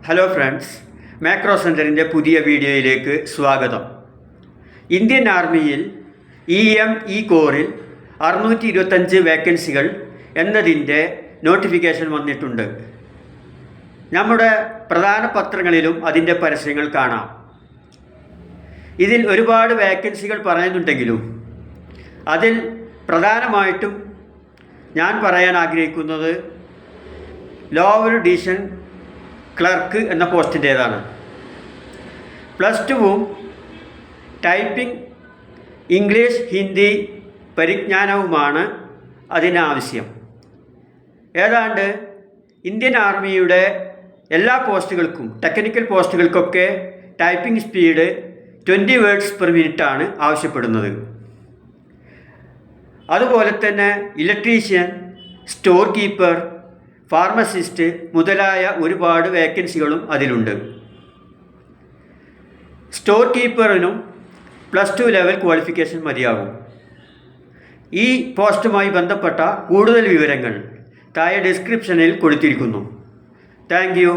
Hello friends, macro സെൻറ്ററിൻ്റെ പുതിയ വീഡിയോയിലേക്ക് സ്വാഗതം. ഇന്ത്യൻ ആർമിയിൽ EME കോറിൽ 625 വേക്കൻസികൾ എന്നതിൻ്റെ നോട്ടിഫിക്കേഷൻ വന്നിട്ടുണ്ട്. നമ്മുടെ പ്രധാന പത്രങ്ങളിലും അതിൻ്റെ പരസ്യങ്ങൾ കാണാം. ഇതിൽ ഒരുപാട് വേക്കൻസികൾ പറയുന്നുണ്ടെങ്കിലും അതിൽ പ്രധാനമായിട്ടും ഞാൻ പറയാൻ ആഗ്രഹിക്കുന്നത് ലോവർ ഡിവിഷൻ ക്ലർക്ക് എന്ന പോസ്റ്റിൻ്റേതാണ്. +2 ടൈപ്പിംഗ്, ഇംഗ്ലീഷ്, ഹിന്ദി പരിജ്ഞാനവുമാണ് അതിനാവശ്യം. ഏതാണ്ട് ഇന്ത്യൻ ആർമിയുടെ എല്ലാ പോസ്റ്റുകൾക്കും, ടെക്നിക്കൽ പോസ്റ്റുകൾക്കൊക്കെ ടൈപ്പിംഗ് സ്പീഡ് 20 വേർഡ്സ് പെർ മിനിറ്റാണ് ആവശ്യപ്പെടുന്നത്. അതുപോലെ തന്നെ ഇലക്ട്രീഷ്യൻ, സ്റ്റോർ കീപ്പർ, ഫാർമസിസ്റ്റ് മുതലായ ഒരുപാട് വേക്കൻസികളും അതിലുണ്ട്. സ്റ്റോർ കീപ്പറിനും +2 ലെവൽ ക്വാളിഫിക്കേഷൻ മതിയാകും. ഈ പോസ്റ്റുമായി ബന്ധപ്പെട്ട കൂടുതൽ വിവരങ്ങൾ താഴെ ഡിസ്ക്രിപ്ഷനിൽ കൊടുത്തിരിക്കുന്നു. Thank you.